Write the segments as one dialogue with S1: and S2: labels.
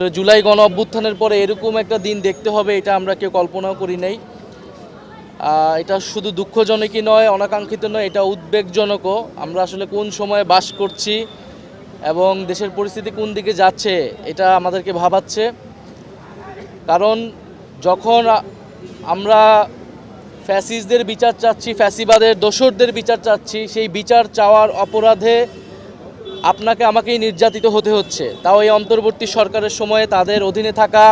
S1: জুলাই গণ অভ্যুত্থানের পরে এরকম একটা দিন দেখতে হবে এটা আমরা কেউ কল্পনাও করি নাই। এটা শুধু দুঃখজনকই নয়, অনাকাঙ্ক্ষিত নয়, এটা উদ্বেগজনকও। আমরা আসলে কোন সময়ে বাস করছি এবং দেশের পরিস্থিতি কোন দিকে যাচ্ছে এটা আমাদেরকে ভাবাচ্ছে। কারণ যখন আমরা ফ্যাসিস্টদের বিচার চাচ্ছি, ফ্যাসিবাদের দোসরদের বিচার চাচ্ছি, সেই বিচার চাওয়ার অপরাধে আপনাকে আমাকেই নির্যাতিত হতে হচ্ছে, তাও এই অন্তর্বর্তী সরকারের সময়ে তাদের অধীনে থাকা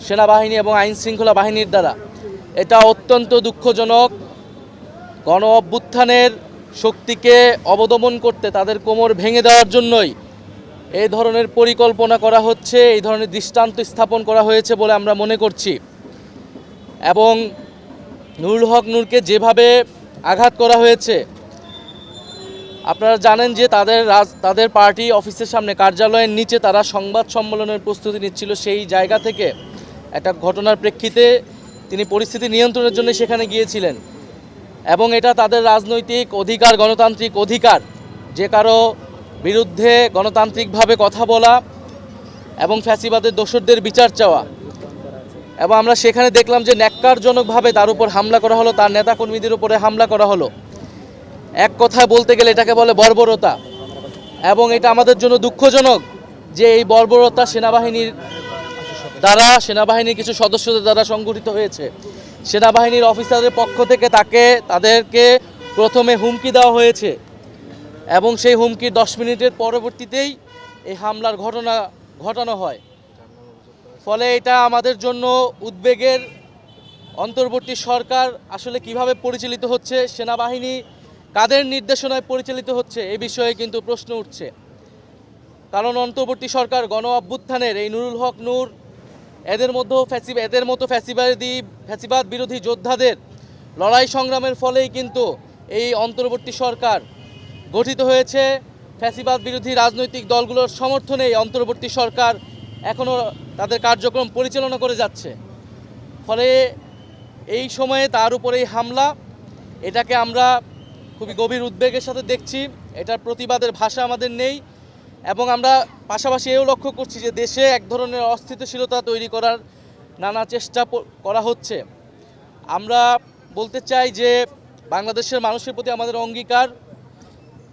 S1: সেনাবাহিনী এবং আইনশৃঙ্খলা বাহিনীর দ্বারা। এটা অত্যন্ত দুঃখজনক। গণ অভ্যুত্থানের শক্তিকে অবদমন করতে, তাদের কোমর ভেঙে দেওয়ার জন্যই এই ধরনের পরিকল্পনা করা হচ্ছে, এই ধরনের দৃষ্টান্ত স্থাপন করা হয়েছে বলে আমরা মনে করছি। এবং নুরুল হক নূরকে যেভাবে আঘাত করা হয়েছে, আপনারা জানেন যে তাদের পার্টি অফিসের সামনে, কার্যালয়ের নিচে তারা সংবাদ সম্মেলনের প্রস্তুতি নিচ্ছিল। সেই জায়গা থেকে একটা ঘটনার প্রেক্ষিতে তিনি পরিস্থিতি নিয়ন্ত্রণের জন্য সেখানে গিয়েছিলেন। এবং এটা তাদের রাজনৈতিক অধিকার, গণতান্ত্রিক অধিকার, যে কারো বিরুদ্ধে গণতান্ত্রিকভাবে কথা বলা এবং ফ্যাসিবাদের দোসরদের বিচার চাওয়া। এবং আমরা সেখানে দেখলাম যে ন্যাক্কারজনকভাবে তার উপর হামলা করা হলো, তার নেতাকর্মীদের উপরে হামলা করা হলো। এক কথায় বলতে গেলে এটাকে বলে বর্বরতা। এবং এটা আমাদের জন্য দুঃখজনক যে এই বর্বরতা সেনাবাহিনীর দ্বারা, সেনাবাহিনীর কিছু সদস্যদের দ্বারা সংগঠিত হয়েছে। সেনাবাহিনীর অফিসারদের পক্ষ থেকে তাদেরকে প্রথমে হুমকি দেওয়া হয়েছে এবং সেই হুমকির 10 মিনিটের পরবর্তীতেই এই হামলার ঘটনা ঘটানো হয়। ফলে এটা আমাদের জন্য উদ্বেগের। অন্তর্বর্তী সরকার আসলে কিভাবে পরিচালিত হচ্ছে, সেনাবাহিনী কাদের নির্দেশনায় পরিচালিত হচ্ছে, এই বিষয়ে কিন্তু প্রশ্ন উঠছে। কারণ অন্তর্বর্তী সরকার গণ অভ্যুত্থানের এই নুরুল হক নূর, এদের মতো ফ্যাসিবাদ বিরোধী যোদ্ধাদের লড়াই সংগ্রামের ফলেই কিন্তু এই অন্তর্বর্তী সরকার গঠিত হয়েছে। ফ্যাসিবাদ বিরোধী রাজনৈতিক দলগুলোর সমর্থনে এই অন্তর্বর্তী সরকার এখনও তাদের কার্যক্রম পরিচালনা করে যাচ্ছে। ফলে এই সময়ে তার উপরে এই হামলা, এটাকে আমরা খুবই গভীর উদ্বেগের সাথে দেখছি। এটার প্রতিবাদের ভাষা আমাদের নেই। এবং আমরা পাশাপাশি এও লক্ষ্য করছি যে দেশে এক ধরনের অস্থিতিশীলতা তৈরি করার নানা চেষ্টা করা হচ্ছে। আমরা বলতে চাই যে বাংলাদেশের মানুষের প্রতি আমাদের অঙ্গীকার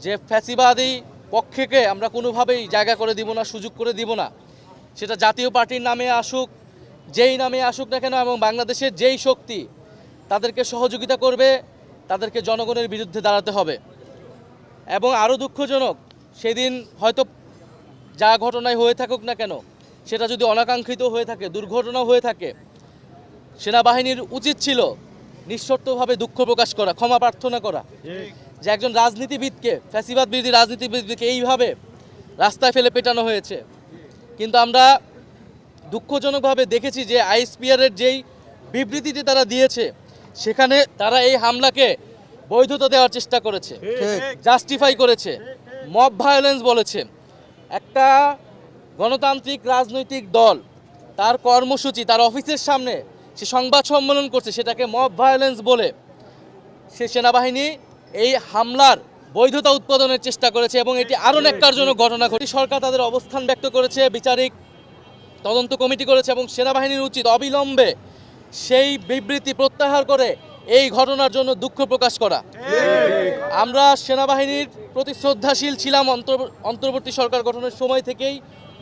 S1: যে ফ্যাসিবাদী পক্ষকে আমরা কোনোভাবেই জায়গা করে দিব না, সুযোগ করে দিব না। সেটা জাতীয় পার্টির নামে আসুক, যেই নামে আসুক না কেন, এবং বাংলাদেশের যেই শক্তি তাদেরকে সহযোগিতা করবে, তাদেরকে জনগণের বিরুদ্ধে দাঁড়াতে হবে। এবং আরও দুঃখজনক, সেদিন হয়তো যা ঘটনায় হয়ে থাকুক না কেন, সেটা যদি অনাকাঙ্ক্ষিত হয়ে থাকে, দুর্ঘটনা হয়ে থাকে, সেনাবাহিনীর উচিত ছিল নিঃশর্তভাবে দুঃখ প্রকাশ করা, ক্ষমা প্রার্থনা করা। যে একজন রাজনীতিবিদকে, ফ্যাসিবাদ বিরোধী রাজনীতিবিদকে এইভাবে রাস্তায় ফেলে পেটানো হয়েছে। কিন্তু আমরা দুঃখজনকভাবে দেখেছি যে আইএসপিআরের যেই বিবৃতিটি তারা দিয়েছে, সেখানে তারা এই হামলাকে বৈধতা দেওয়ার চেষ্টা করেছে, জাস্টিফাই করেছে, মব ভায়োলেন্স বলেছে। একটা গণতান্ত্রিক রাজনৈতিক দল তার কর্মসূচি, তার অফিসের সামনে সে সংবাদ সম্মেলন করছে, সেটাকে মব ভায়োলেন্স বলে সে সেনাবাহিনী এই হামলার বৈধতা উৎপাদনের চেষ্টা করেছে। এবং এটি আরও ন্যাক্কারজনক ঘটনা ঘটে। সরকার তাদের অবস্থান ব্যক্ত করেছে, বিচারিক তদন্ত কমিটি করেছে, এবং সেনাবাহিনীর উচিত অবিলম্বে সেই বিবৃতি প্রত্যাহার করে এই ঘটনার জন্য দুঃখ প্রকাশ করা। আমরা সেনাবাহিনীর প্রতি শ্রদ্ধাশীল ছিলাম অন্তর্বর্তী সরকার গঠনের সময় থেকেই,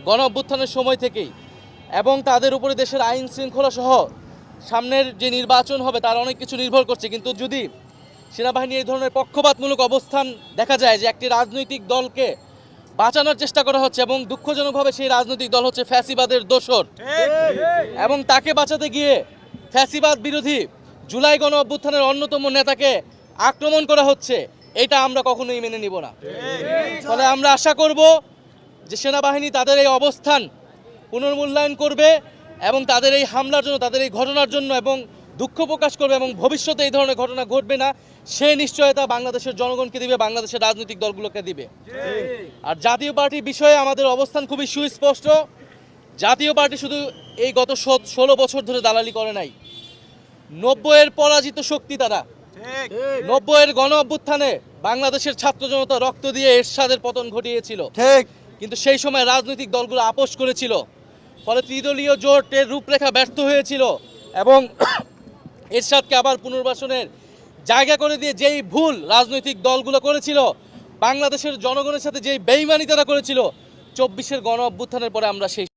S1: গণ অভ্যুত্থানের সময় থেকেই। এবং তাদের উপরে দেশের আইন শৃঙ্খলা সহ সামনের যে নির্বাচন হবে তার অনেক কিছু নির্ভর করছে। কিন্তু যদি সেনাবাহিনী এই ধরনের পক্ষপাতমূলক অবস্থান দেখা যায়, যে একটি রাজনৈতিক দলকে বাঁচানোর চেষ্টা করা হচ্ছে, এবং দুঃখজনকভাবে সেই রাজনৈতিক দল হচ্ছে ফ্যাসিবাদের দোসর, এবং তাকে বাঁচাতে গিয়ে ফ্যাসিবাদ বিরোধী জুলাই গণ অভ্যুত্থানের অন্যতম নেতাকে আক্রমণ করা হচ্ছে, এটা আমরা কখনোই মেনে নিব না। ফলে আমরা আশা করব যে সেনাবাহিনী তাদের এই অবস্থান পুনর্মূল্যায়ন করবে এবং তাদের এই হামলার জন্য, তাদের এই ঘটনার জন্য এবং দুঃখ প্রকাশ করবে, এবং ভবিষ্যতে এই ধরনের ঘটনা ঘটবে না সে নিশ্চয়তা বাংলাদেশের জনগণকে দিবে, বাংলাদেশের রাজনৈতিক দলগুলোকে দিবে। আর জাতীয় পার্টির বিষয়ে আমাদের অবস্থান খুবই সুস্পষ্ট। জাতীয় পার্টি শুধু এই গত 16 বছর ধরে দালালি করে নাই। 90-এর পরাজিত শক্তি তারা। 90-এর গণ অভ্যুত্থানে বাংলাদেশের ছাত্র জনতা রক্ত দিয়ে এরশাদের পতন ঘটিয়েছিল। কিন্তু সেই সময় রাজনৈতিক দলগুলো আপোষ করেছিল। ফলে ত্রিদলীয় জোটের রূপরেখা ব্যর্থ হয়েছিল এবং এরশাদকে আবার পুনর্বাসনের জায়গা করে দিয়ে যেই ভুল রাজনৈতিক দলগুলো করেছিল, বাংলাদেশের জনগণের সাথে যেই বেইমানি তারা করেছিল, 24-এর গণ অভ্যুত্থানের পরে আমরা সেই